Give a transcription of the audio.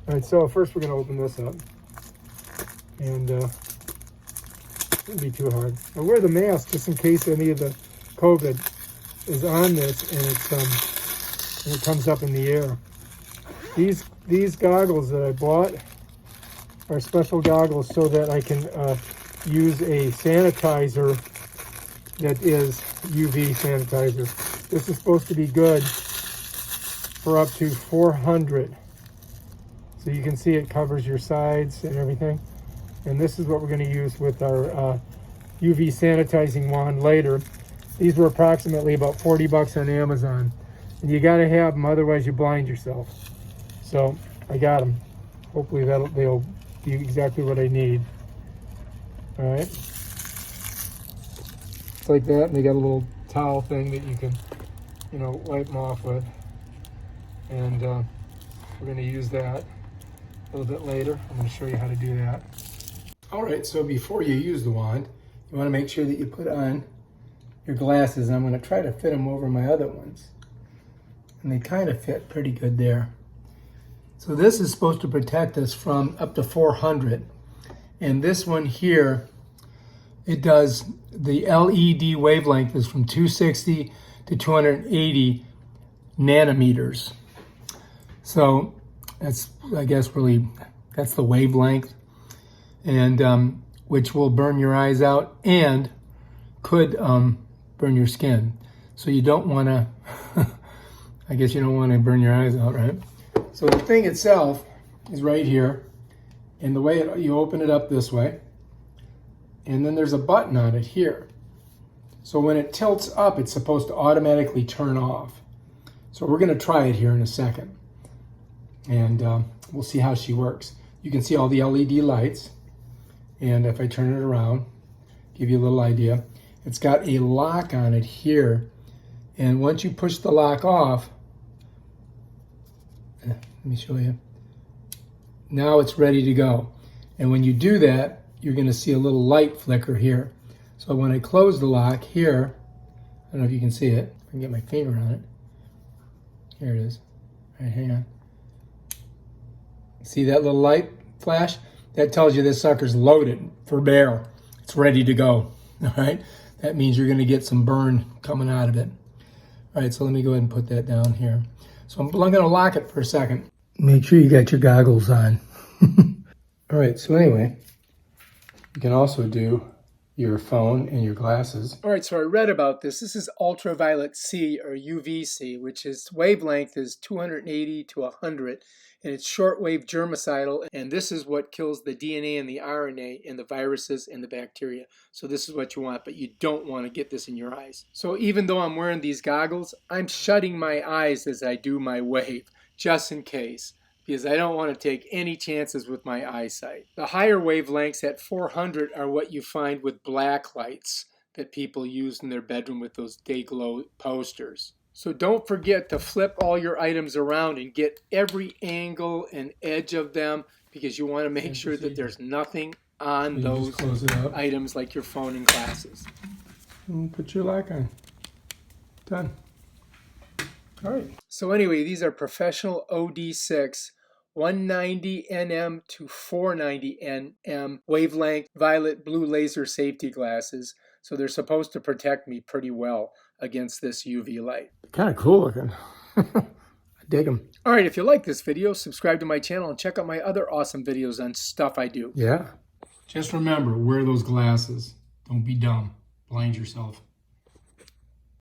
All right, so first we're going to open this up. And it shouldn't be too hard. I wear the mask just in case any of the COVID is on this and it comes up in the air. These goggles that I bought are special goggles so that I can use a sanitizer that is UV sanitizer. This is supposed to be good for up to 400. So you can see it covers your sides and everything. And this is what we're going to use with our UV sanitizing wand later. These were approximately about 40 bucks on Amazon. And you got to have them, otherwise you blind yourself. So I got them. Hopefully they'll do exactly what I need. All right. It's like that, and they got a little towel thing that you can, wipe them off with. And we're going to use that a little bit later. I'm going to show you how to do that. All right, so before you use the wand, you want to make sure that you put on your glasses. I'm going to try to fit them over my other ones. And they kind of fit pretty good there. So this is supposed to protect us from up to 400. And this one here, it does, the LED wavelength is from 260 to 280 nanometers. So that's, I guess, really, that's the wavelength. And which will burn your eyes out and could burn your skin. So you don't want to, I guess you don't want to burn your eyes out, right? So the thing itself is right here, and the way you open it up this way, and then there's a button on it here. So when it tilts up, it's supposed to automatically turn off. So we're going to try it here in a second, and we'll see how she works. You can see all the LED lights. And if I turn it around, give you a little idea. It's got a lock on it here. And once you push the lock off, let me show you. Now it's ready to go. And when you do that, you're going to see a little light flicker here. So when I close the lock here, I don't know if you can see it. I can get my finger on it. Here it is. All right, hang on. See that little light flash? That tells you this sucker's loaded for bear. It's ready to go, all right? That means you're gonna get some burn coming out of it. All right, so let me go ahead and put that down here. So I'm gonna lock it for a second. Make sure you got your goggles on. All right, so anyway, you can also do your phone and your glasses. All right, so I read about this. This is ultraviolet C, or UVC, which is wavelength is 280 to 100. And it's shortwave germicidal, and this is what kills the DNA and the RNA and the viruses and the bacteria. So this is what you want, but you don't want to get this in your eyes. So even though I'm wearing these goggles, I'm shutting my eyes as I do my wave, just in case, because I don't want to take any chances with my eyesight. The higher wavelengths at 400 are what you find with black lights that people use in their bedroom with those day glow posters. So don't forget to flip all your items around and get every angle and edge of them, because you want to make sure that there's nothing on those items like your phone and glasses. And put your lock on. Done. All right. So anyway, these are professional OD6 190nm to 490nm wavelength violet blue laser safety glasses. So they're supposed to protect me pretty well against this UV light. Kind of cool looking. I dig them. All right, if you like this video, subscribe to my channel and check out my other awesome videos on stuff I do. Yeah. Just remember, wear those glasses. Don't be dumb. Blind yourself.